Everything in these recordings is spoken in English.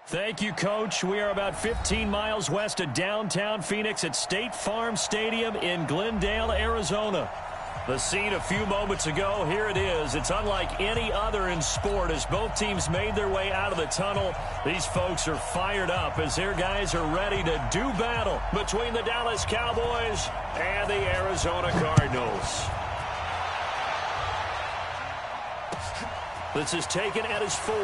Thank you, Coach. We are about 15 miles west of downtown Phoenix at State Farm Stadium in Glendale, Arizona. The scene a few moments ago, here it is. It's unlike any other in sport as both teams made their way out of the tunnel. These folks are fired up as their guys are ready to do battle between the Dallas Cowboys and the Arizona Cardinals. This is taken at his 4.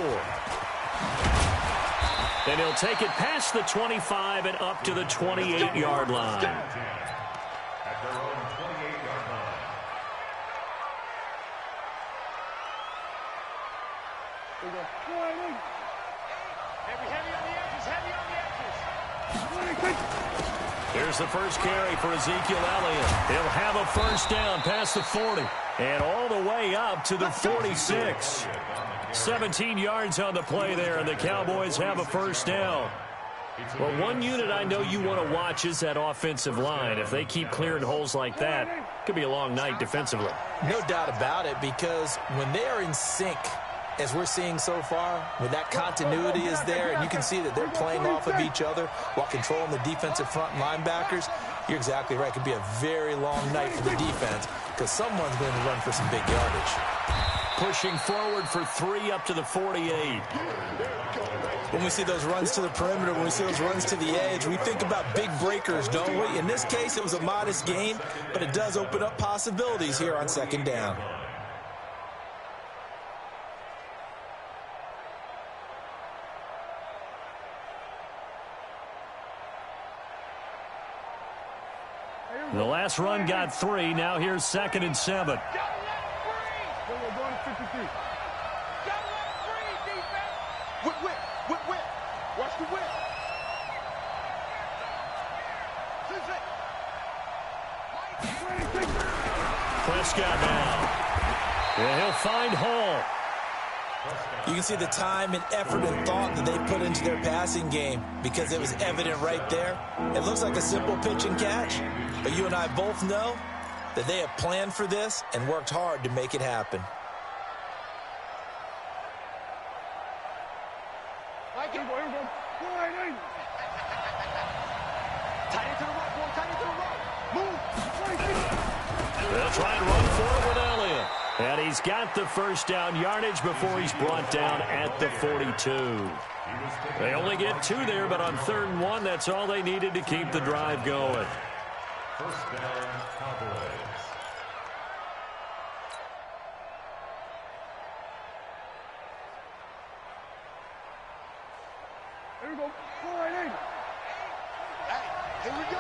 And he'll take it past the 25 and up to the 28-yard line. At their own 28-yard line. Heavy on the edges, Here's the first carry for Ezekiel Elliott. He'll have a first down past the 40 and all the way up to the 46. 17 yards on the play there, and the Cowboys have a first down. Well, one unit I know you want to watch is that offensive line. If they keep clearing holes like that, it could be a long night defensively. No doubt about it, because when they are in sync, as we're seeing so far, when that continuity is there and you can see that they're playing off of each other while controlling the defensive front linebackers, you're exactly right. It could be a very long night for the defense because someone's going to run for some big yardage. Pushing forward for 3 up to the 48. When we see those runs to the perimeter, when we see those runs to the edge, we think about big breakers, don't we? In this case, it was a modest gain, but it does open up possibilities here on second down. The last run got 3. Now here's 2nd and 7. Watch the whip. Prescott now. And he'll find Hall. You can see the time and effort and thought that they put into their passing game because it was evident right there. It looks like a simple pitch and catch, but you and I both know that they have planned for this and worked hard to make it happen. They'll try and run for it with Elliott. And he's got the first down yardage before he's brought down at the 42. They only get 2 there, but on 3rd and 1, that's all they needed to keep the drive going. First down, Cowboys. Here we go. Here we go.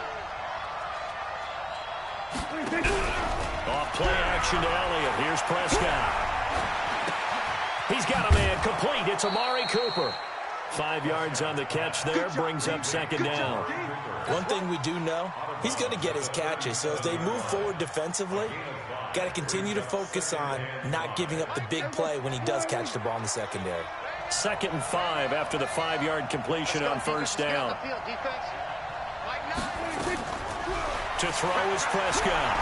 Off play action to Elliott. Here's Prescott. He's got a man complete. It's Amari Cooper. 5 yards on the catch there. Brings up 2nd down. One thing we do know, he's going to get his catches. So as they move forward defensively, got to continue to focus on not giving up the big play when he does catch the ball in the secondary. 2nd and 5 after the 5-yard completion on first down. To throw is Prescott.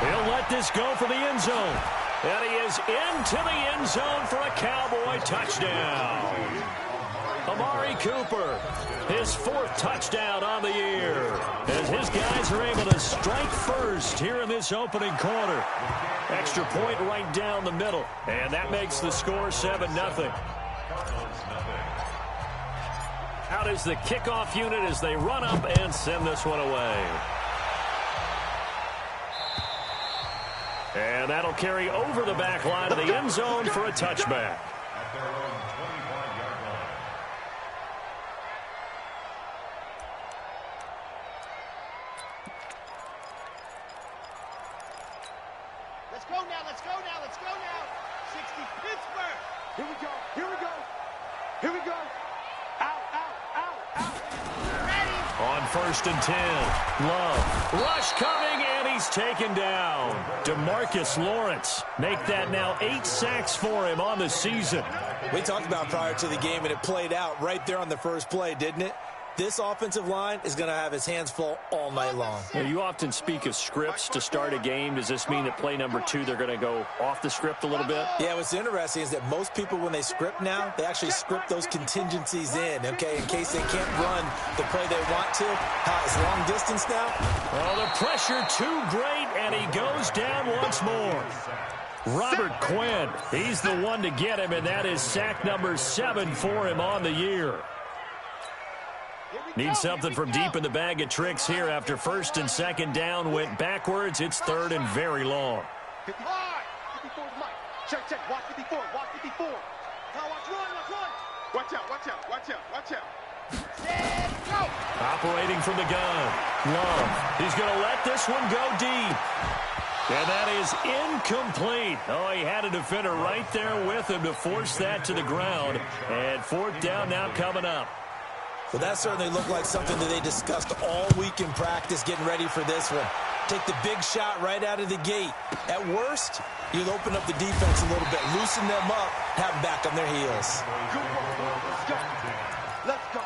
He'll let this go for the end zone. And he is into the end zone for a Cowboy touchdown. Amari Cooper, his 4th touchdown on the year. As his guys are able to strike first here in this opening quarter. Extra point right down the middle. And that makes the score 7-0. Out is the kickoff unit as they run up and send this one away. And that'll carry over the back line of the end zone for a touchback. At their own 25-yard line. Let's go now. 60 Pittsburgh. Here we go. Out. Ready. On 1st and 10, Love. Rush coming, and he's taken down. DeMarcus Lawrence. Make that now 8 sacks for him on the season. We talked about prior to the game, and it played out right there on the first play, didn't it? This offensive line is going to have his hands full all night long. Now, you often speak of scripts to start a game. Does this mean that play number 2, they're going to go off the script a little bit? Yeah, what's interesting is that most people, when they script now, they actually script those contingencies in, okay, in case they can't run the play they want to. It's long distance now. Oh, the pressure too great, and he goes down once more. Robert Quinn, he's the one to get him, and that is sack number 7 for him on the year. Need something from deep in the bag of tricks here after first and second down went backwards. It's third and very long. 54 is Mike. Check. Watch 54. Watch 54. Now watch run. Watch out. Watch out. Set, go. Operating from the gun. Love. He's going to let this one go deep. And that is incomplete. Oh, he had a defender right there with him to force that to the ground. And fourth down now coming up. Well, that certainly looked like something that they discussed all week in practice, getting ready for this one. Take the big shot right out of the gate. At worst, you'll open up the defense a little bit, loosen them up, have them back on their heels. Let's go.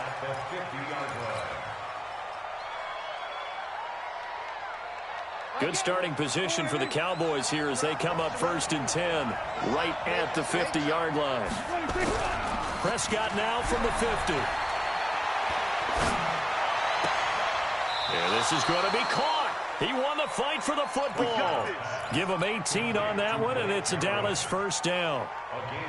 Good starting position for the Cowboys here as they come up first and 10, right at the 50-yard line. Prescott now from the 50. And this is going to be caught. He won the fight for the football. Give him 18 on that one, and it's a Dallas first down.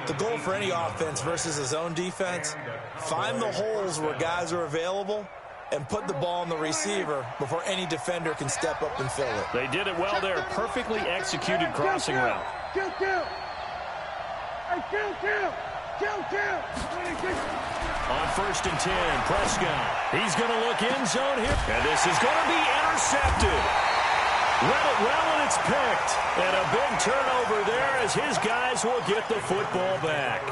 The goal for any offense versus his own defense, find the holes where guys are available and put the ball on the receiver before any defender can step up and fill it. They did it well there. Perfectly executed crossing route. Kill. Hey, kill. On first and 10, Prescott. He's going to look end zone here. And this is going to be intercepted. Read it well, and it's picked. And a big turnover there as his guys will get the football back.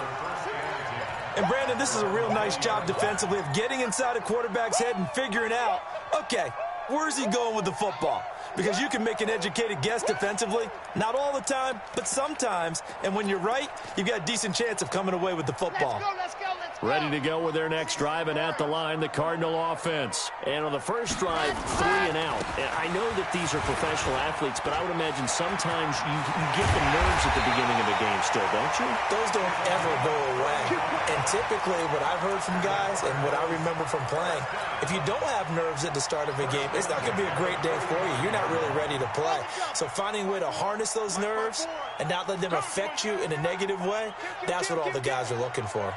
And, Brandon, this is a real nice job defensively of getting inside a quarterback's head and figuring out, okay, where's he going with the football? Because you can make an educated guess defensively. Not all the time, but sometimes. And when you're right, you've got a decent chance of coming away with the football. Let's go. Ready to go with their next drive, and at the line, the Cardinal offense. And on the first drive, 3 and out. And I know that these are professional athletes, but I would imagine sometimes you get the nerves at the beginning of a game still, don't you? Those don't ever go away. And typically what I've heard from guys and what I remember from playing, if you don't have nerves at the start of a game, it's not going to be a great day for you. You're not really ready to play. So finding a way to harness those nerves and not let them affect you in a negative way, that's what all the guys are looking for.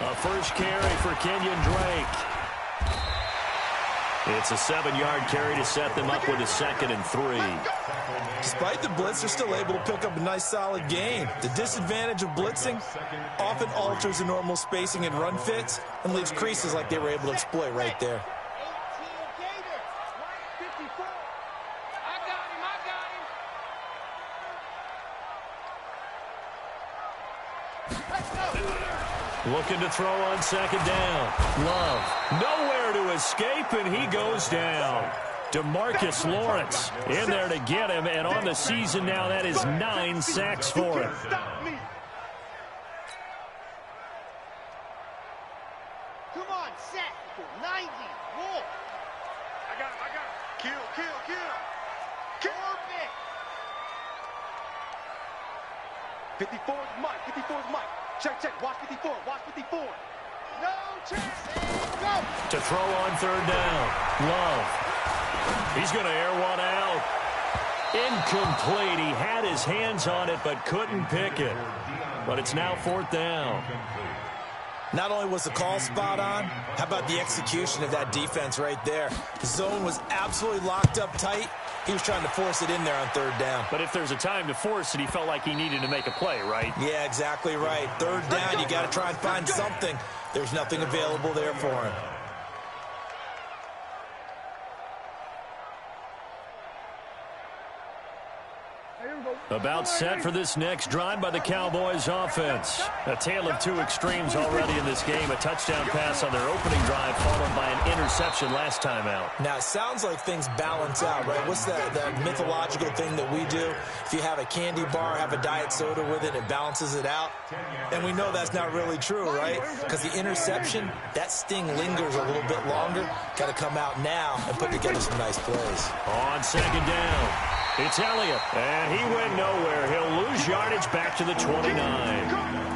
A first carry for Kenyon Drake. It's a 7-yard carry to set them up with a 2nd and 3. Despite the blitz, they're still able to pick up a nice, solid gain. The disadvantage of blitzing often alters the normal spacing and run fits and leaves creases like they were able to exploit right there. Looking to throw on 2nd down. Love. Nowhere to escape, and he goes down. DeMarcus Lawrence in there to get him, and on the season now, that is 9 sacks for him. Come on, set. 90. Roll. I got him. Kill. Orbit. 54 is Mike. Check. Watch 54. No chance. Go. To throw on 3rd down. Love. He's going to air one out. Incomplete. He had his hands on it but couldn't pick it. But it's now 4th down. Not only was the call spot on, how about the execution of that defense right there? The zone was absolutely locked up tight. He was trying to force it in there on 3rd down. But if there's a time to force it, he felt like he needed to make a play, right? Yeah, exactly right. 3rd down, you got to try and find something. There's nothing available there for him. About set for this next drive by the Cowboys offense. A tale of two extremes already in this game. A touchdown pass on their opening drive followed by an interception last time out. Now, it sounds like things balance out, right? What's that mythological thing that we do? If you have a candy bar, have a diet soda with it, it balances it out. And we know that's not really true, right? Because the interception, that sting lingers a little bit longer. Got to come out now and put together some nice plays. On second down, it's Elliott, and he went nowhere. He'll lose yardage back to the 29.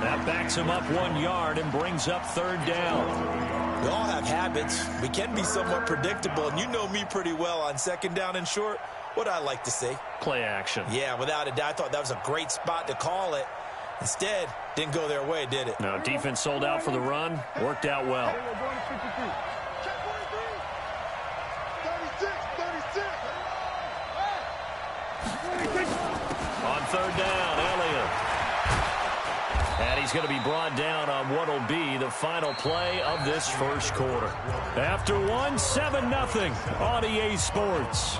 That backs him up 1 yard and brings up third down. We all have habits. We can be somewhat predictable, and you know me pretty well on second down and short. What I like to say? Play action. Yeah, without a doubt, I thought that was a great spot to call it. Instead, didn't go their way, did it? No, defense sold out for the run. Worked out well. On third down, Elliott. And he's going to be brought down on what will be the final play of this first quarter. After one, 7-0 on EA Sports.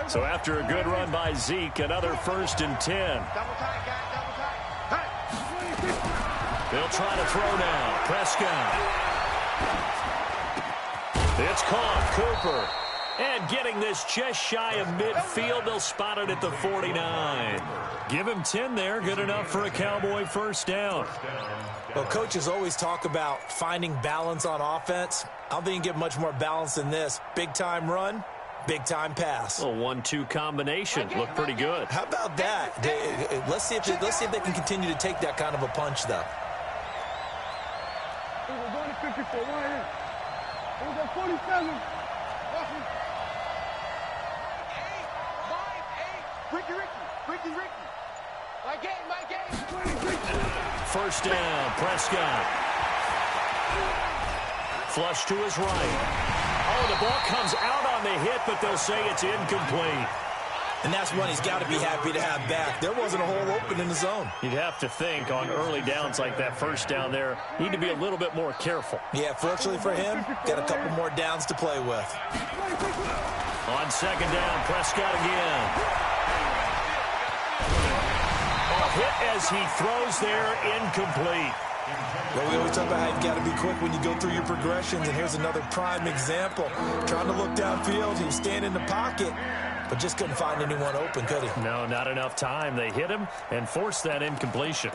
So after a good run by Zeke, another 1st and 10. They'll try to throw now. Prescott. It's caught. Cooper. And getting this just shy of midfield. They'll spot it at the 49. Give him 10 there. Good enough for a Cowboy first down. Well, coaches always talk about finding balance on offense. I don't think you can get much more balance than this. Big-time run, big-time pass. A 1-2 combination. Looked pretty good. How about that? Let's see if they can continue to take that kind of a punch, though. We're going to 54. One here. We're going 47. Ricky. My game. First down, Prescott. Flush to his right. Oh, the ball comes out on the hit, but they'll say it's incomplete. And that's one he's got to be happy to have back. There wasn't a hole open in the zone. You'd have to think on early downs like that first down there, need to be a little bit more careful. Yeah, fortunately for him, got a couple more downs to play with. On second down, Prescott again. A hit as he throws there, incomplete. Well, we always talk about how you've got to be quick when you go through your progressions, and here's another prime example. Trying to look downfield, he was standing in the pocket, but just couldn't find anyone open, could he? No, not enough time. They hit him and forced that incompletion.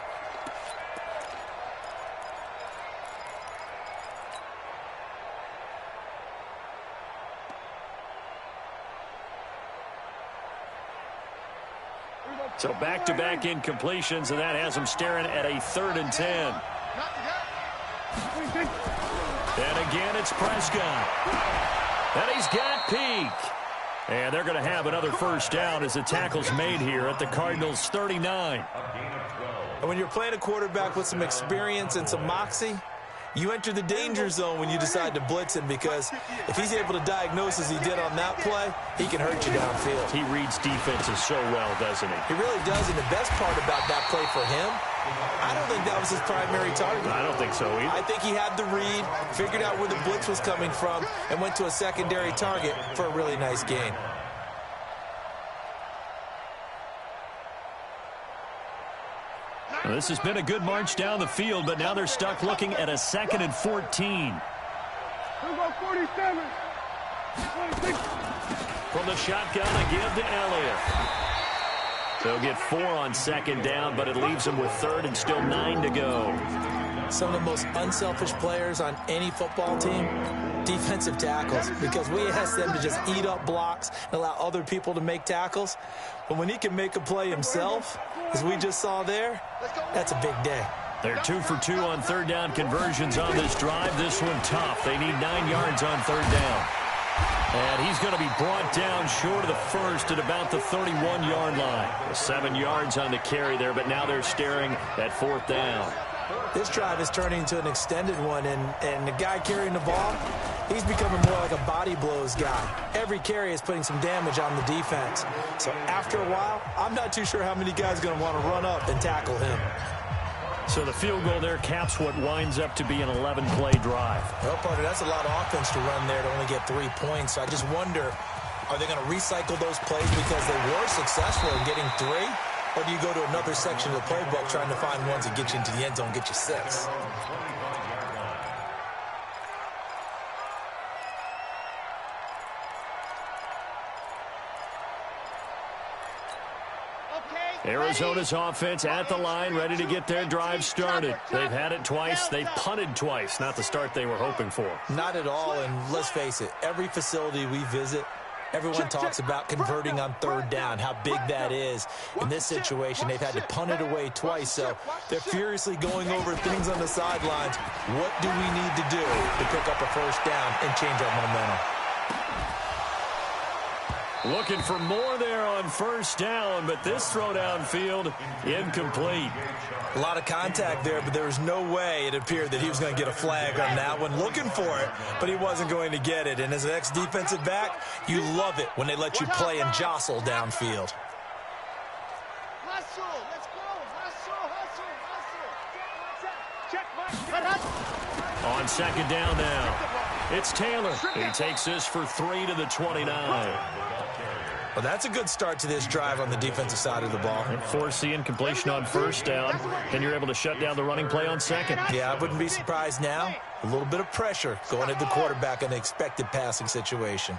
So back-to-back incompletions, and that has him staring at a 3rd and 10. And again, it's Prescott. And he's got Peak. And they're going to have another first down as the tackle's made here at the Cardinals' 39. And when you're playing a quarterback with some experience and some moxie, you enter the danger zone when you decide to blitz him, because if he's able to diagnose as he did on that play, he can hurt you downfield. He reads defenses so well, doesn't he? He really does, and the best part about that play for him, I don't think that was his primary target. I don't think so either. I think he had the read, figured out where the blitz was coming from, and went to a secondary target for a really nice gain. Well, this has been a good march down the field, but now they're stuck looking at a 2nd and 14. We're going 47. 26. From the shotgun, a give to Elliott. They'll get 4 on second down, but it leaves them with 3rd and still 9 to go. Some of the most unselfish players on any football team, defensive tackles, because we ask them to just eat up blocks and allow other people to make tackles. But when he can make a play himself, as we just saw there, that's a big day. They're 2 for 2 on 3rd down conversions on this drive. This one tough. They need 9 yards on 3rd down. And he's going to be brought down short of the first at about the 31-yard line. 7 yards on the carry there, but now they're staring at 4th down. This drive is turning into an extended one, and the guy carrying the ball, he's becoming more like a body blows guy. Every carry is putting some damage on the defense. So after a while, I'm not too sure how many guys are going to want to run up and tackle him. So the field goal there caps what winds up to be an 11-play drive. Well, partner, that's a lot of offense to run there to only get 3 points. So I just wonder, are they going to recycle those plays because they were successful in getting 3? Or do you go to another section of the playbook trying to find ones that get you into the end zone, get you 6? Arizona's offense at the line, ready to get their drive started. They've had it twice. They've punted twice. Not the start they were hoping for. Not at all, and let's face it, every facility we visit, everyone talks about converting on 3rd down, how big that is. In this situation, they've had to punt it away twice, so they're furiously going over things on the sidelines. What do we need to do to pick up a 1st down and change our momentum? Looking for more there on 1st down, but this throw downfield, incomplete. A lot of contact there, but there was no way it appeared that he was going to get a flag on that one. Looking for it, but he wasn't going to get it. And as an ex-defensive back, you love it when they let you play and jostle downfield. Hustle, let's go. Hustle. On 2nd down now, it's Taylor. He takes this for 3 to the 29. Well, that's a good start to this drive on the defensive side of the ball. Force the incompletion on 1st down, and you're able to shut down the running play on 2nd. Yeah, I wouldn't be surprised now. A little bit of pressure going at the quarterback in an expected passing situation.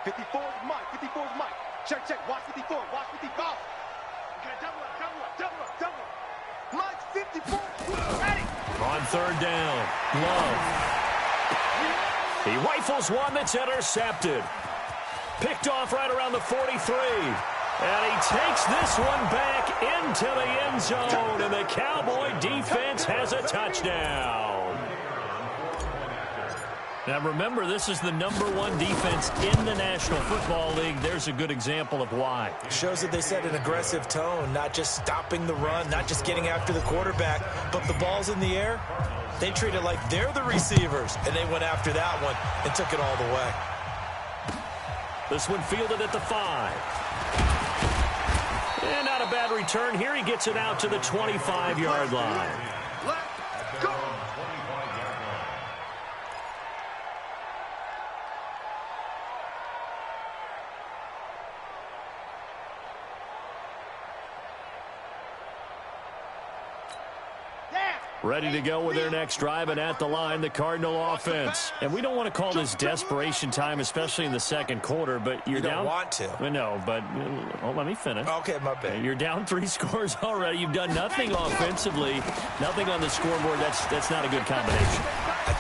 '54's Mike. Check. Watch 54. Watch 54. Okay, double up. Mike 54. Ready. On 3rd down, Love. He rifles one that's intercepted. Picked off right around the 43. And he takes this one back into the end zone. And the Cowboy defense has a touchdown. Now remember, this is the #1 defense in the National Football League. There's a good example of why. Shows that they set an aggressive tone, not just stopping the run, not just getting after the quarterback, but the ball's in the air. They treat it like they're the receivers, and they went after that one and took it all the way. This one fielded at the 5. And not a bad return. Here he gets it out to the 25-yard line. Let's go. Ready to go with their next drive, and at the line, the Cardinal offense. And we don't want to call this desperation time, especially in the 2nd quarter, but you're down. You don't want to. No, but let me finish. Okay, my bad. You're down 3 scores already. You've done nothing offensively, nothing on the scoreboard. That's not a good combination. I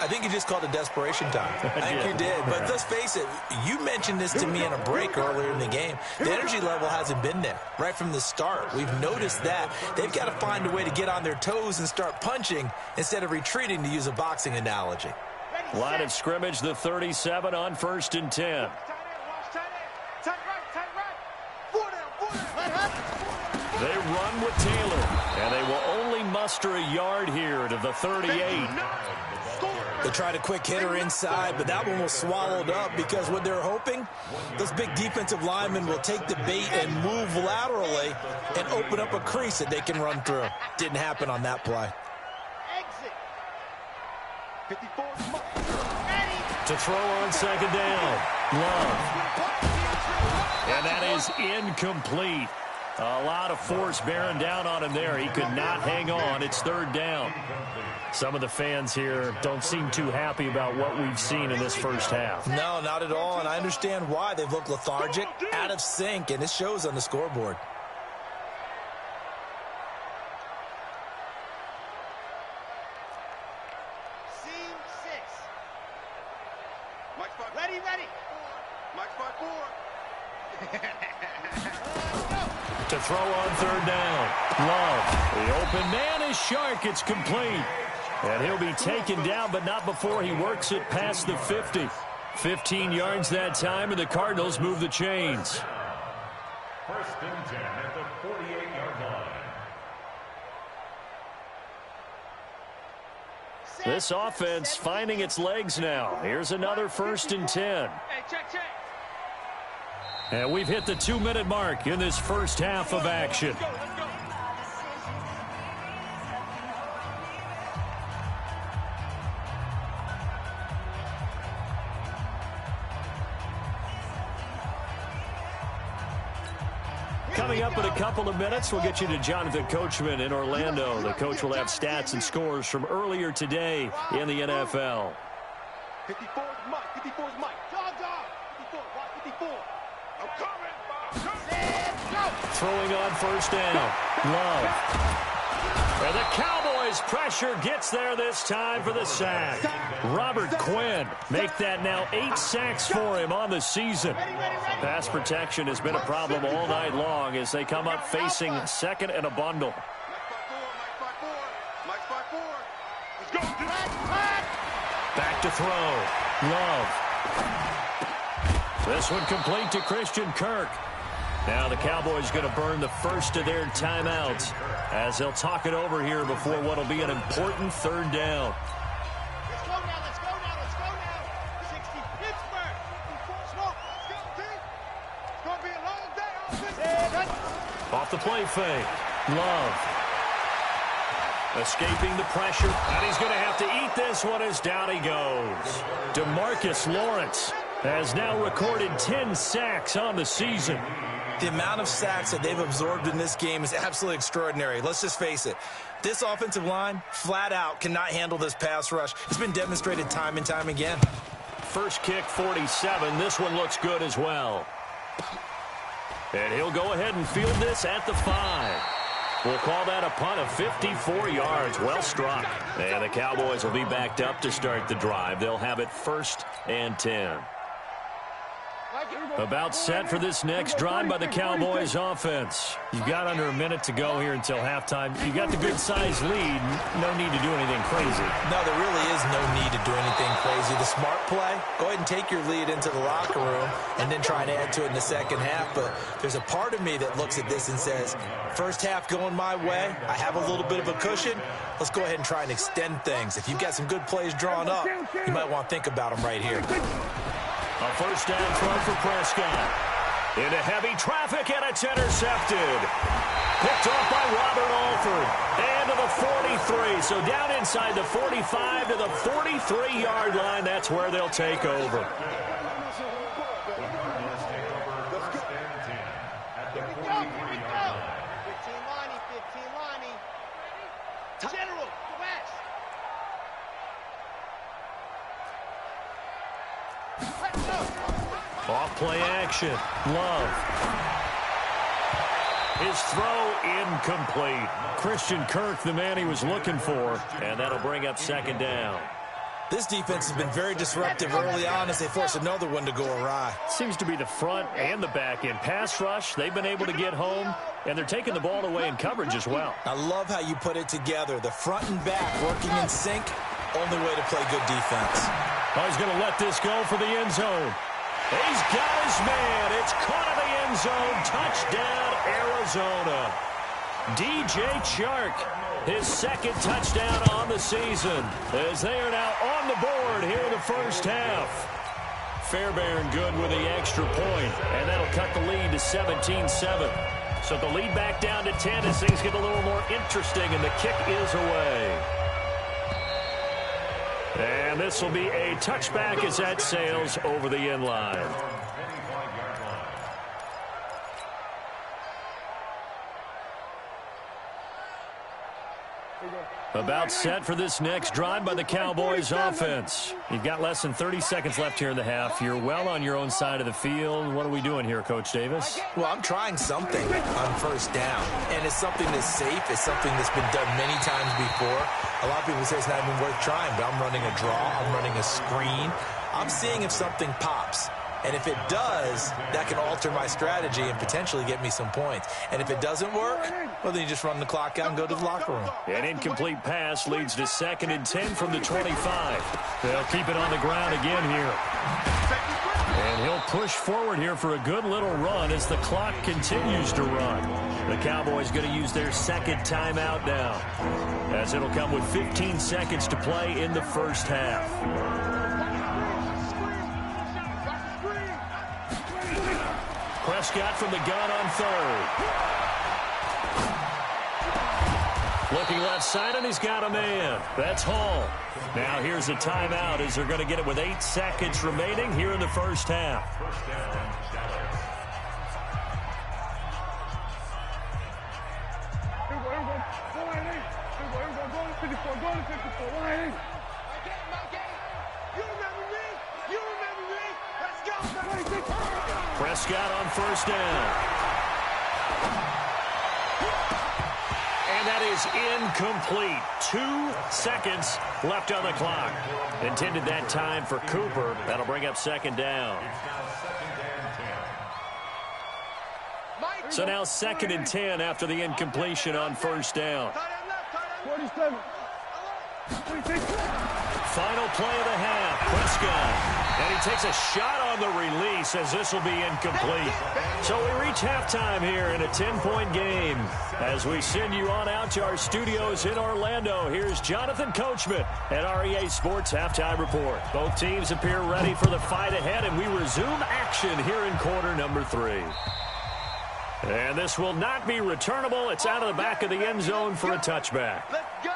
think you just called it desperation time. I think you did. But let's face it, you mentioned this to me in a break earlier in the game. The energy level hasn't been there right from the start. We've noticed that. They've got to find a way to get on their toes and start punching instead of retreating, to use a boxing analogy. Line of scrimmage, the 37 on 1st and 10. They run with Taylor, and they will only muster a yard here to the 38. They tried a quick hitter inside, but that one was swallowed up because what they're hoping, those big defensive linemen will take the bait and move laterally and open up a crease that they can run through. Didn't happen on that play. To throw on 2nd down, Love. And that is incomplete. A lot of force bearing down on him there. He could not hang on. It's 3rd down. Some of the fans here don't seem too happy about what we've seen in this 1st half. No, not at all, and I understand why. They've looked lethargic, out of sync, and it shows on the scoreboard. Scene 6. Mike spot. Ready. Mike spot 4. To throw on 3rd down, Love. The open man is Shark. It's complete. And he'll be taken down, but not before he works it past the 50. 15 yards that time, and the Cardinals move the chains. 1st and 10 at the 48-yard line. This offense finding its legs now. Here's another 1st and 10. Hey, check. And we've hit the 2-minute mark in this first half of action. Coming up in a couple of minutes, we'll get you to Jonathan Coachman in Orlando. The coach will have stats and scores from earlier today in the NFL. 54 is Mike. 54 is Mike. Dog, dog. 54. Watch 54. I'm coming. Throwing on first down. Love. And the Cowboys pressure gets there this time for the sack. Robert Quinn make that now 8 sacks for him on the season. Pass protection has been a problem all night long as they come up facing second and a bundle. Mike 5-4. Let's go. Back to throw. Love. This one complete to Christian Kirk. Now the Cowboys going to burn the first of their timeouts as they'll talk it over here before what will be an important third down. Let's go now. Let's go now. Let's go now. 60 Pittsburgh. Smoke. Let's go, team. It's going to be a long day. Off the play fake. Love. Escaping the pressure. And he's going to have to eat this one as down he goes. DeMarcus Lawrence has now recorded 10 sacks on the season. The amount of sacks that they've absorbed in this game is absolutely extraordinary. Let's just face it. This offensive line, flat out, cannot handle this pass rush. It's been demonstrated time and time again. First kick, 47. This one looks good as well. And he'll go ahead and field this at the 5. We'll call that a punt of 54 yards. Well struck. And the Cowboys will be backed up to start the drive. They'll have it first and 10. About set for this next drive by the Cowboys offense. You've got under a minute to go here until halftime. You've got the good-sized lead. No need to do anything crazy. No, there really is no need to do anything crazy. The smart play, go ahead and take your lead into the locker room and then try and add to it in the second half. But there's a part of me that looks at this and says, first half going my way, I have a little bit of a cushion. Let's go ahead and try and extend things. If you've got some good plays drawn up, you might want to think about them right here. A first down throw for Prescott. Into heavy traffic, and it's intercepted. Picked off by Robert Alford. And to the 43. So down inside the 45 to the 43-yard line. That's where they'll take over. General, West. Off play action. Love. His throw incomplete. Christian Kirk, the man he was looking for, and that'll bring up second down. This defense has been very disruptive early on as they force another one to go awry. Seems to be the front and the back end. Pass rush, they've been able to get home, and they're taking the ball away in coverage as well. I love how you put it together. The front and back working in sync, only way to play good defense. Oh, he's going to let this go for the end zone. He's got his man. It's caught in the end zone. Touchdown, Arizona. DJ Chark, his second touchdown on the season, as they are now on the board here in the first half. Fairbairn good with the extra point, and that'll cut the lead to 17-7. So the lead back down to 10 as things get a little more interesting, and the kick is away. And this will be a touchback as that sails over the end line. About set for this next drive by the Cowboys offense. You've got less than 30 seconds left here in the half. You're well on your own side of the field. What are we doing here, Coach Davis? Well, I'm trying something on first down, and it's something that's safe. It's something that's been done many times before. A lot of people say it's not even worth trying, but I'm running a draw. I'm running a screen. I'm seeing if something pops. And if it does, that can alter my strategy and potentially get me some points. And if it doesn't work, well, then you just run the clock out and go to the locker room. An incomplete pass leads to 2nd and 10 from the 25. They'll keep it on the ground again here. And he'll push forward here for a good little run as the clock continues to run. The Cowboys going to use their second timeout now, as it'll come with 15 seconds to play in the first half. Prescott from the gun on third. Looking left side, and he's got a man. That's Hall. Now here's a timeout as they're going to get it with 8 seconds remaining here in the first half. First down, Dallas. Prescott on first down. And that is incomplete. 2 seconds left on the clock. Intended that time for Cooper. That'll bring up second down. So now 2nd and 10 after the incompletion on first down. 47. 46. Final play of the half. Prescott. And he takes a shot on the release as this will be incomplete. So we reach halftime here in a 10-point game. As we send you on out to our studios in Orlando, here's Jonathan Coachman at REA Sports Halftime Report. Both teams appear ready for the fight ahead, and we resume action here in quarter number 3. And this will not be returnable. It's out of the back of the end zone for a touchback. Let's go.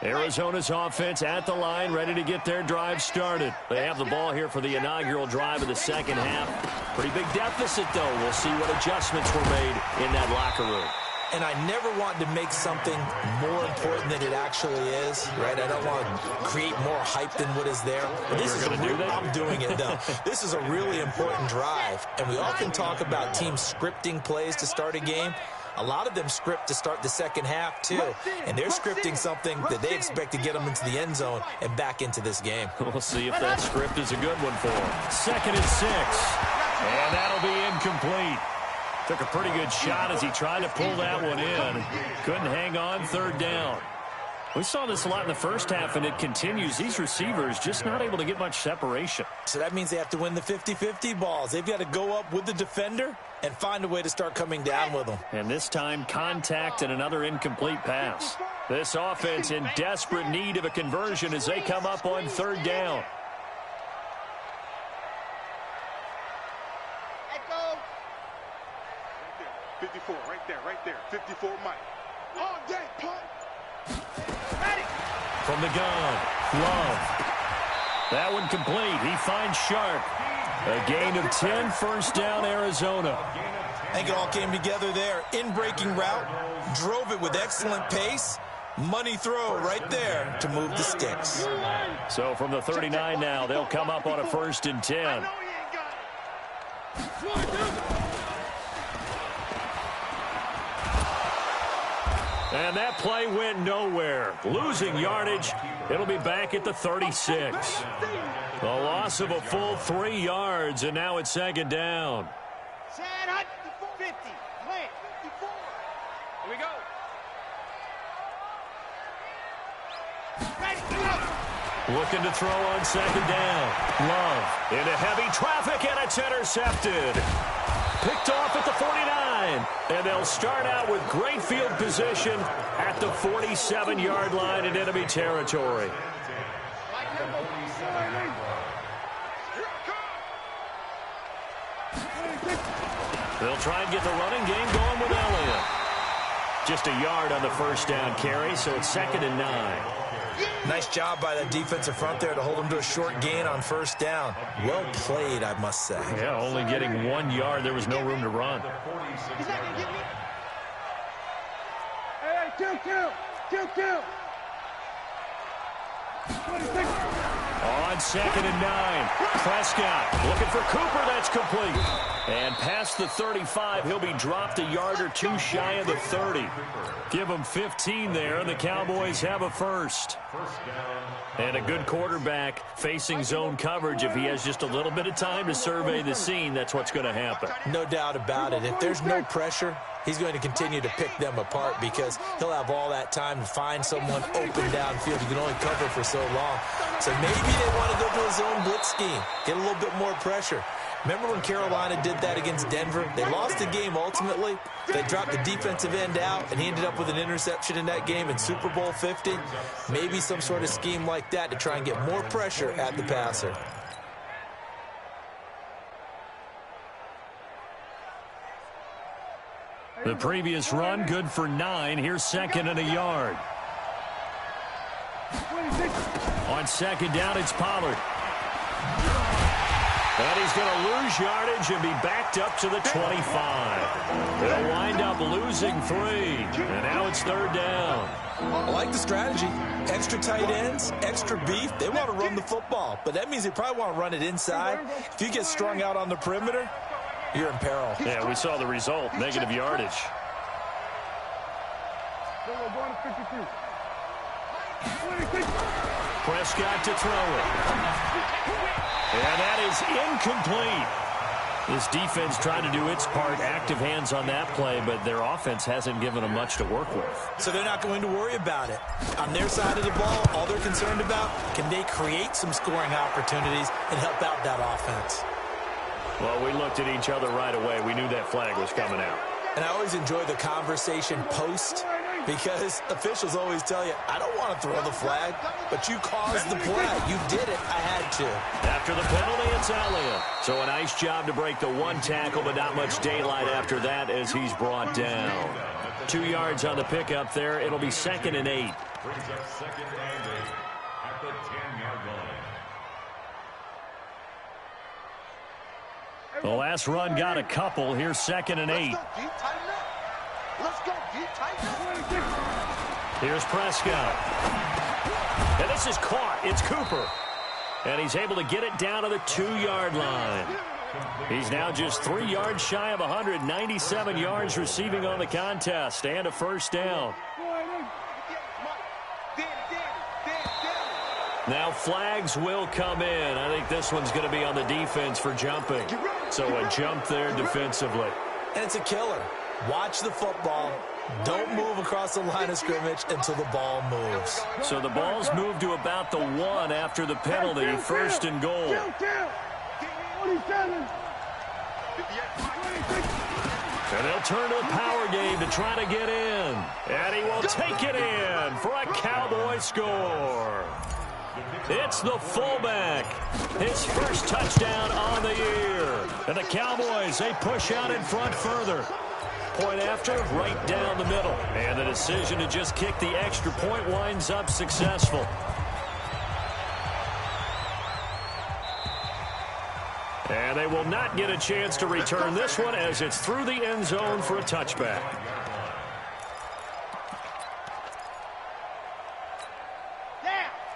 Arizona's offense at the line, ready to get their drive started. They have the ball here for the inaugural drive of the second half. Pretty big deficit, though. We'll see what adjustments were made in that locker room. And I never want to make something more important than it actually is, right? I don't want to create more hype than what is there. But this is gonna do that? I'm doing it now. This is a really important drive. And we often talk about teams scripting plays to start a game. A lot of them script to start the second half, too. And they're scripting something that they expect to get them into the end zone and back into this game. We'll see if that script is a good one for them. 2nd and 6. And that'll be incomplete. Took a pretty good shot as he tried to pull that one in. Couldn't hang on, 3rd down. We saw this a lot in the first half, and it continues. These receivers just not able to get much separation. So that means they have to win the 50-50 balls. They've got to go up with the defender and find a way to start coming down with them. And this time, contact and another incomplete pass. This offense in desperate need of a conversion as they come up on 3rd down. Echo. 54, right there. 54, Mike. All day, punt. Ready. From the gun, Love. That one complete. He finds Sharp. A gain of 10, first down, Arizona. I think it all came together there. In-breaking route, drove it with excellent pace. Money throw right there to move the sticks. So from the 39 now, they'll come up on a 1st and 10. I know he ain't got it. And that play went nowhere. Losing yardage. It'll be back at the 36. The loss of a full 3 yards, and now it's 2nd down. Set up. 50. Plant. 54. Here we go. Ready. Go. Looking to throw on 2nd down. Love into heavy traffic, and it's intercepted. Picked off at the 49. And they'll start out with great field position at the 47-yard line in enemy territory. They'll try and get the running game going with Elliott. Just a yard on the first down carry, so it's 2nd and 9. Nice job by the defensive front there to hold them to a short gain on first down. Well played, I must say. Yeah, only getting 1 yard. There was no room to run. He's not going to get me. Hey, kill. 26. On 2nd and 9, Prescott looking for Cooper. That's complete. And past the 35, he'll be dropped a yard or 2 shy of the 30. Give him 15 there, and the Cowboys have a first. And a good quarterback facing zone coverage. If he has just a little bit of time to survey the scene, that's what's going to happen. No doubt about it. If there's no pressure, he's going to continue to pick them apart because he'll have all that time to find someone open downfield. You can only cover for so long. So maybe they want to go to a zone blitz scheme, get a little bit more pressure. Remember when Carolina did that against Denver? They lost the game ultimately. They dropped the defensive end out, and he ended up with an interception in that game in Super Bowl 50. Maybe some sort of scheme like that to try and get more pressure at the passer. The previous run, good for 9. Here's second and a yard. On second down, it's Pollard. And he's going to lose yardage and be backed up to the 25. They'll wind up losing 3. And now it's third down. I like the strategy. Extra tight ends, extra beef. They want to run the football, but that means they probably want to run it inside. If you get strung out on the perimeter, you're in peril. Yeah, we saw the result, negative yardage. Prescott to throw it. And that is incomplete. This defense trying to do its part, active hands on that play, but their offense hasn't given them much to work with. So they're not going to worry about it. On their side of the ball, all they're concerned about, can they create some scoring opportunities and help out that offense? Well, we looked at each other right away. We knew that flag was coming out. And I always enjoy the conversation post, because officials always tell you, I don't want to throw the flag, but you caused the play. You did it. I had to. After the penalty, it's Elliott. So a nice job to break the one tackle, but not much daylight after that as he's brought down. 2 yards on the pickup there. It'll be second and 8. Brings up second and 8 at the 10-yard line. The last run got a couple. Here's second and 8. Let's go, G. Tighten up. Here's Prescott. And this is caught. It's Cooper. And he's able to get it down to the 2-yard line. He's now just 3 yards shy of 197 yards receiving on the contest and a first down. Now flags will come in. I think this one's going to be on the defense for jumping. So a jump there defensively. And it's a killer. Watch the football. Don't move across the line of scrimmage until the ball moves. So the ball's moved to about the 1 after the penalty. First and goal. And they'll turn to the power game to try to get in. And he will take it in for a Cowboy score. It's the fullback. His first touchdown on the year. And the Cowboys, they push out in front further. Point after, right down the middle. And the decision to just kick the extra point winds up successful. And they will not get a chance to return this one as it's through the end zone for a touchback.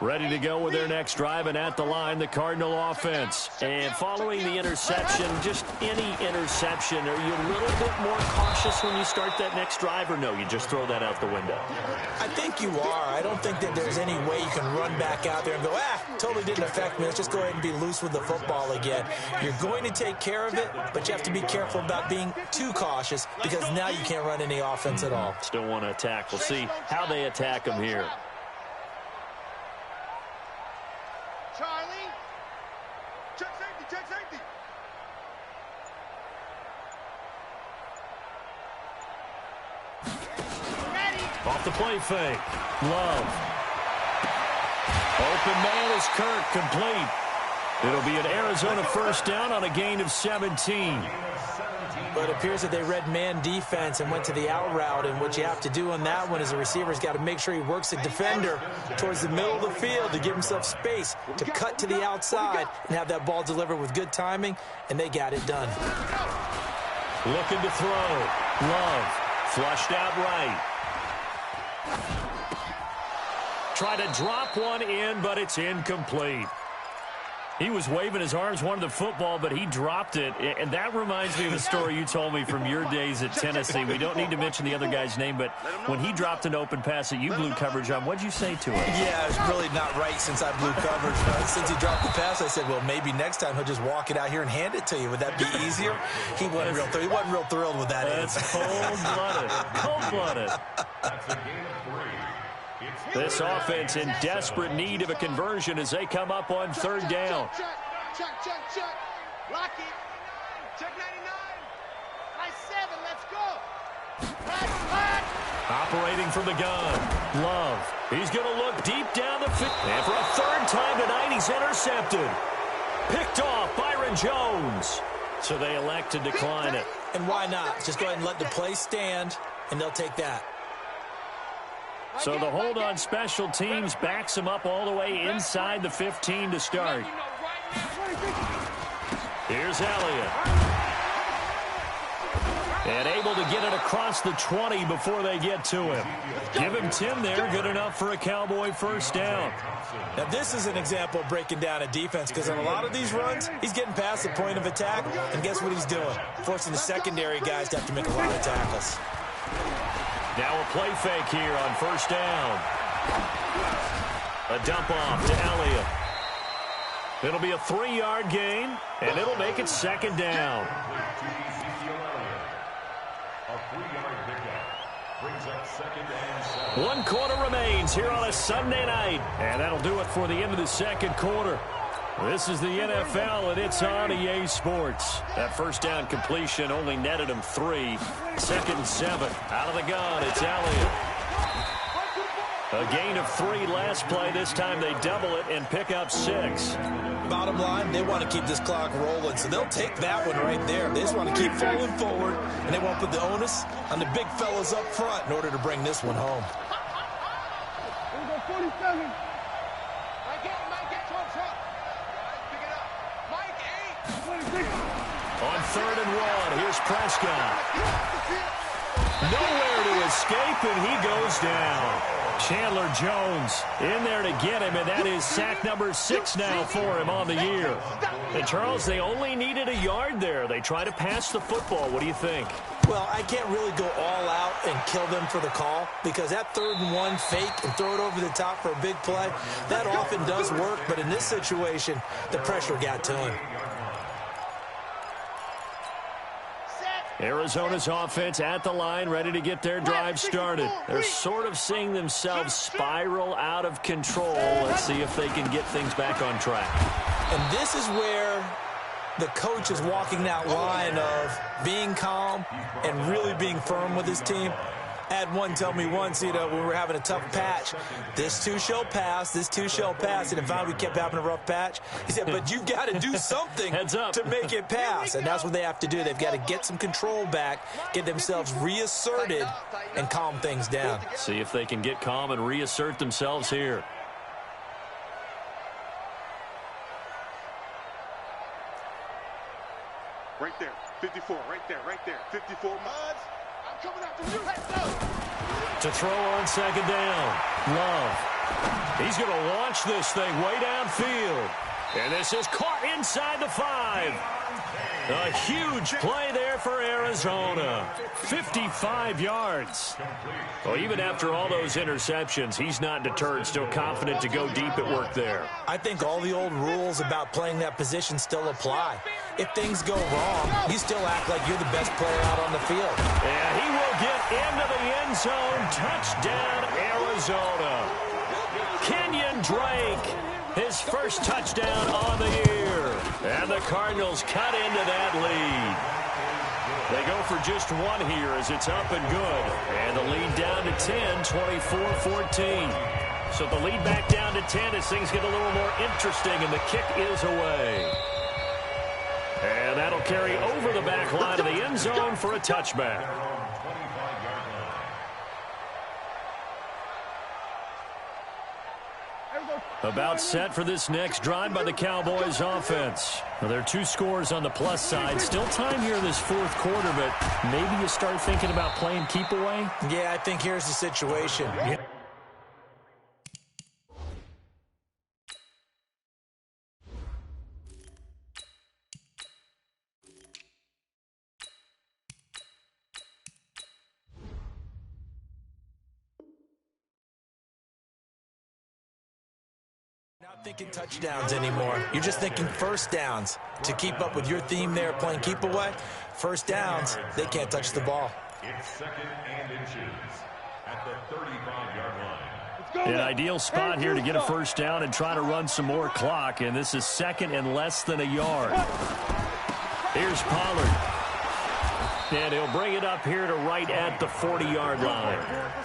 Ready to go with their next drive, and at the line, the Cardinal offense. And following the interception, just any interception, are you a little bit more cautious when you start that next drive, or no, you just throw that out the window? I think you are. I don't think that there's any way you can run back out there and go, totally didn't affect me. Let's just go ahead and be loose with the football again. You're going to take care of it, but you have to be careful about being too cautious because now you can't run any offense at all. Still want to attack. We'll see how they attack them here. Charlie. Check safety, check safety. Ready. Off the play fake. Love. Open man is Kirk, complete. It'll be an Arizona first down on a gain of 17. But it appears that they read man defense and went to the out route, and what you have to do on that one is the receiver's got to make sure he works the defender towards the middle of the field to give himself space to cut to the outside and have that ball delivered with good timing, and they got it done. Looking to throw. Love. Flushed out right. Try to drop one in, but it's incomplete. He was waving his arms, wanted the football, but he dropped it. And that reminds me of a story you told me from your days at Tennessee. We don't need to mention the other guy's name, but when he dropped an open pass that you blew coverage on, what'd you say to him? Yeah, it's really not right since I blew coverage. Since he dropped the pass, I said, well, maybe next time he'll just walk it out here and hand it to you. Would that be easier? He wasn't real thrilled with that. That's cold-blooded. Cold-blooded. That's a gain of 3. This offense in desperate need of a conversion as they come up on third down. Check. Lock it. Check 99. Nice 7. Let's go. Flat. Operating from the gun. Love. He's going to look deep down the field. And for a third time tonight, he's intercepted. Picked off Byron Jones. So they elect to decline it. And why not? Just go ahead and let the play stand, and they'll take that. So the hold on special teams backs him up all the way inside the 15 to start. Here's Elliott. And able to get it across the 20 before they get to him. Give him 10 there. Good enough for a Cowboy first down. Now, this is an example of breaking down a defense because on a lot of these runs, he's getting past the point of attack, and guess what he's doing? Forcing the secondary guys to have to make a lot of tackles. Now a play fake here on first down. A dump off to Elliott. It'll be a 3-yard gain, and it'll make it second down. A 3-yard pickup brings up second and 7. 1 quarter remains here on a Sunday night, and that'll do it for the end of the second quarter. This is the NFL, and it's on EA Sports. That first down completion only netted him 3. Second and 7. Out of the gun, it's Elliott. A gain of 3 last play. This time they double it and pick up 6. Bottom line, they want to keep this clock rolling, so they'll take that one right there. They just want to keep falling forward, and they won't put the onus on the big fellas up front in order to bring this one home. Here we go, 47. Mike, get towards front. Pick it up. Mike, 8. 26. On 3rd and 1, here's Prescott. Nowhere to escape, and he goes down. Chandler Jones in there to get him, and that is sack number 6 now for him on the year. And, Charles, they only needed a yard there. They try to pass the football. What do you think? Well, I can't really go all out and kill them for the call because that 3rd and 1 fake and throw it over the top for a big play, that often does work. But in this situation, the pressure got to him. Arizona's offense at the line, ready to get their drive started. They're sort of seeing themselves spiral out of control. Let's see if they can get things back on track. And this is where the coach is walking that line of being calm and really being firm with his team. I had one tell me once, when we were having a tough patch, this too shall pass, this too shall pass. And finally we kept having a rough patch. He said, but you've got to do something to make it pass. And that's what they have to do. They've got to get some control back, get themselves reasserted, and calm things down. See if they can get calm and reassert themselves here. Right there. 54. Right there. 54. Muds. I'm coming after you. Let's go. To throw on second down. Love. He's going to launch this thing way downfield. And this is caught inside the 5. A huge play there for Arizona. 55 yards. Well, even after all those interceptions, he's not deterred, still confident to go deep at work there. I think all the old rules about playing that position still apply. If things go wrong, you still act like you're the best player out on the field. And he will get into the end zone. Touchdown, Arizona. Kenyon Drake, his first touchdown on the year. And the Cardinals cut into that lead. They go for just 1 here as it's up and good. And the lead down to 10, 24-14. So the lead back down to 10 as things get a little more interesting, and the kick is away. And that'll carry over the back line of the end zone for a touchback. About set for this next drive by the Cowboys offense. Well, there are 2 scores on the plus side. Still time here in this 4th quarter, but maybe you start thinking about playing keep away? Yeah, I think here's the situation. Not thinking touchdowns anymore. You're just thinking first downs. To keep up with your theme there, playing keep away, first downs, they can't touch the ball. It's 2nd and inches at the 35-yard line. An ideal spot here to get a first down and try to run some more clock, and this is 2nd and less than a yard. Here's Pollard. And he'll bring it up here to right at the 40-yard line.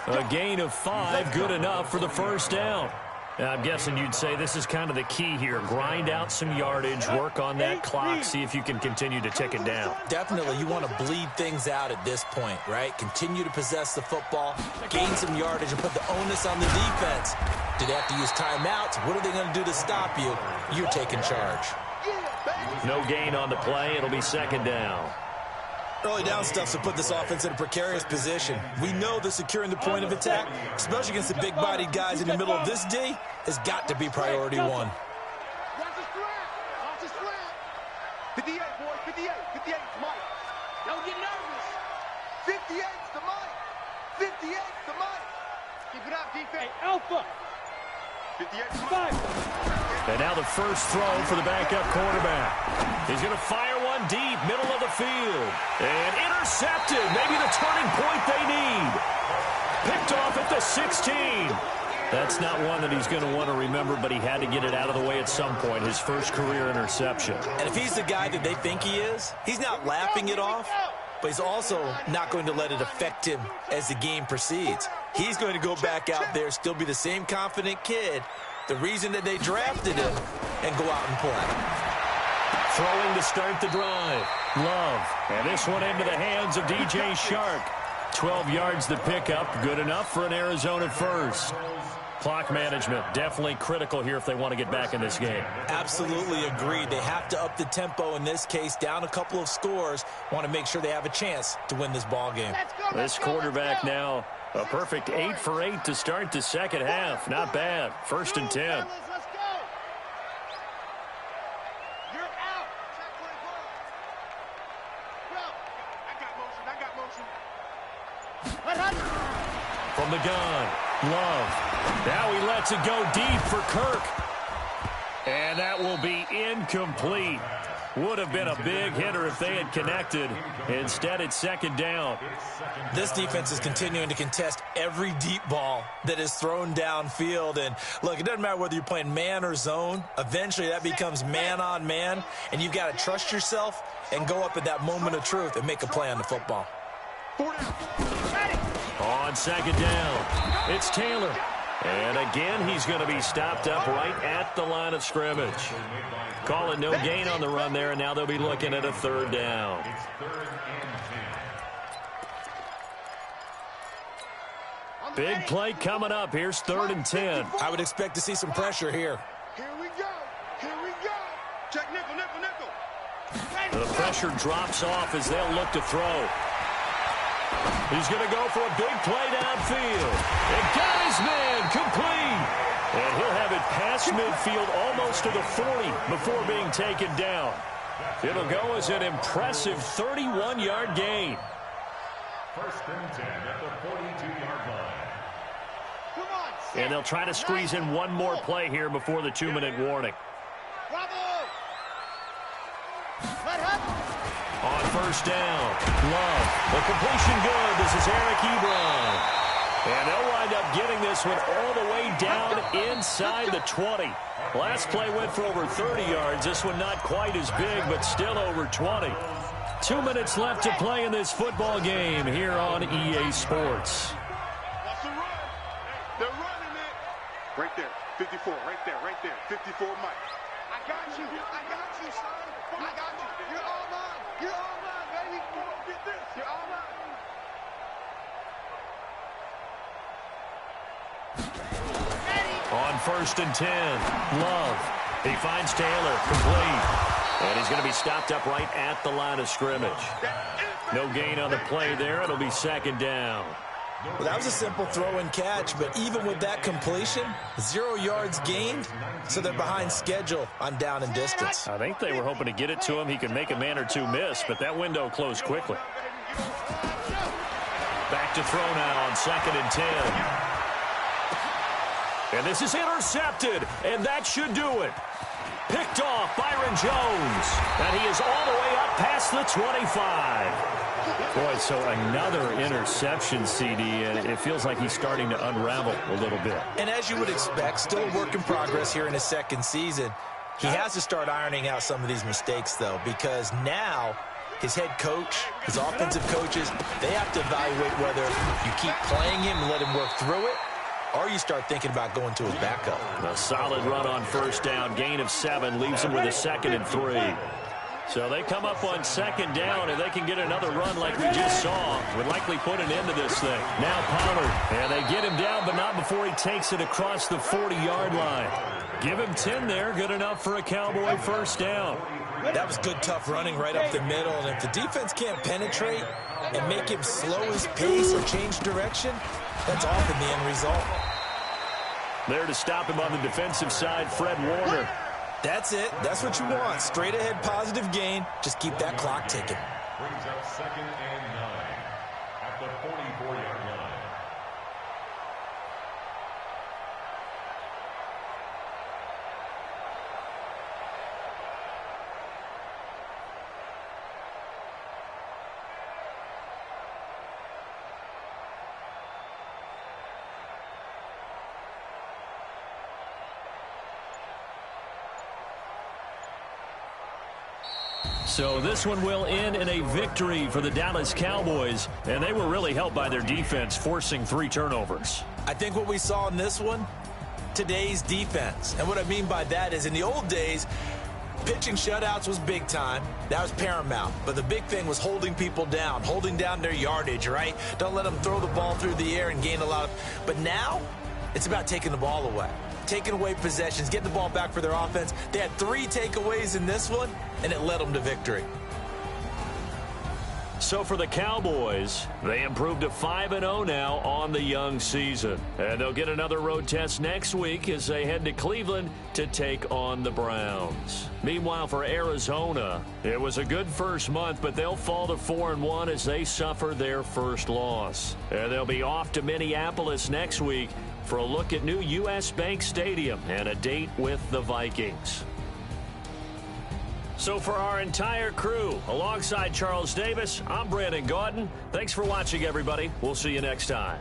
A gain of 5, good enough for the first down. I'm guessing you'd say this is kind of the key here. Grind out some yardage, work on that clock, see if you can continue to tick it down. Definitely, you want to bleed things out at this point, right? Continue to possess the football, gain some yardage, and put the onus on the defense. Do they have to use timeouts? What are they going to do to stop you? You're taking charge. No gain on the play. It'll be second down. Early down stuff to put this offense in a precarious position. We know that securing the point of attack, especially against the big-bodied guys in the middle of this D, has got to be priority one. Watch the strap. Watch the strap. 58, boys. 58. 58 's Mike. Don't get nervous. 58's the Mike. 58's the Mike. Keep it up, defense. Hey, Alpha. 58's Mike. And now the first throw for the backup quarterback. He's going to fire one deep, middle of the field. And intercepted. Maybe the turning point they need. Picked off at the 16. That's not one that he's going to want to remember, but he had to get it out of the way at some point. His first career interception. And if he's the guy that they think he is, he's not laughing it off, but he's also not going to let it affect him as the game proceeds. He's going to go back out there, still be the same confident kid, the reason that they drafted him, and go out and play. Throwing to start the drive. Love. And this one into the hands of DJ Shark. 12 yards to pick up. Good enough for an Arizona first. Clock management definitely critical here if they want to get back in this game. Absolutely agreed. They have to up the tempo in this case, down a couple of scores. Want to make sure they have a chance to win this ball game. This quarterback now a perfect 8 for 8 to start the second half. Not bad. First and 10. Let's go. You're out. Well, I got motion. From the gun, Love. Now he lets it go deep for Kirk. And that will be incomplete. Would have been a big hitter if they had connected. Instead, it's second down. This defense is continuing to contest every deep ball that is thrown downfield. And, look, it doesn't matter whether you're playing man or zone. Eventually, that becomes man-on-man. And you've got to trust yourself and go up at that moment of truth and make a play on the football. On second down, it's Taylor. And again, he's going to be stopped up right at the line of scrimmage. Call it no gain on the run there, and now they'll be looking at a third down. Big play coming up. Here's 3rd and 10. I would expect to see some pressure here. Here we go. Here we go. Check nickel, nickel, nickel. The pressure drops off as they'll look to throw. He's going to go for a big play downfield. And got his man complete. And he'll have it past midfield almost to the 40 before being taken down. It'll go as an impressive 31-yard gain. First and 10 at the 42-yard line. Come on. And they'll try to squeeze in one more play here before the 2-minute warning. Bravo. Let happen. On first down, Love. The completion good. This is Eric Ebron. And they'll wind up getting this one all the way down inside the 20. Last play went for over 30 yards. This one not quite as big, but still over 20. 2 minutes left to play in this football game here on EA Sports. What's the run? They're running it. Right there. 54. Right there. Right there. 54 Mike. I got you. I got you, son. I got you. You're all mine. You're all mine, baby. Come on, get this. You're all mine. On first and 10, Love. He finds Taylor, complete. And he's going to be stopped up right at the line of scrimmage. No gain on the play there. It'll be second down. Well, that was a simple throw and catch, but even with that completion, 0 yards gained, so they're behind schedule on down and distance. I think they were hoping to get it to him. He could make a man or two miss, but that window closed quickly. Back to throw now on 2nd and 10. And this is intercepted, and that should do it. Picked off Byron Jones, and he is all the way up past the 25. Boy, so another interception, CD, and it feels like he's starting to unravel a little bit. And as you would expect, still a work in progress here in his second season. He has to start ironing out some of these mistakes, though, because now his head coach, his offensive coaches, they have to evaluate whether you keep playing him and let him work through it, or you start thinking about going to his backup. A solid run on first down. Gain of 7 leaves him with a 2nd and 3. So they come up on 2nd down, and they can get another run like we just saw. Would likely put an end to this thing. Now Pollard, and they get him down, but not before he takes it across the 40-yard line. Give him 10 there. Good enough for a Cowboy first down. That was good, tough running right up the middle, and if the defense can't penetrate and make him slow his pace or change direction, that's often the end result. There to stop him on the defensive side, Fred Warner. That's it. That's what you want. Straight ahead, positive gain. Just keep that clock ticking. Brings up 2nd and 9 at the 44-yard line. So this one will end in a victory for the Dallas Cowboys, and they were really helped by their defense, forcing 3 turnovers. I think what we saw in this one, today's defense. And what I mean by that is in the old days, pitching shutouts was big time. That was paramount. But the big thing was holding people down, holding down their yardage, right? Don't let them throw the ball through the air and gain a lot of... But now, it's about taking the ball away. Taking away possessions, getting the ball back for their offense. They had 3 takeaways in this one, and it led them to victory. So for the Cowboys, they improved to 5-0 now on the young season. And they'll get another road test next week as they head to Cleveland to take on the Browns. Meanwhile, for Arizona, it was a good first month, but they'll fall to 4-1 as they suffer their first loss. And they'll be off to Minneapolis next week for a look at new U.S. Bank Stadium and a date with the Vikings. So for our entire crew, alongside Charles Davis, I'm Brandon Gaudin. Thanks for watching, everybody. We'll see you next time.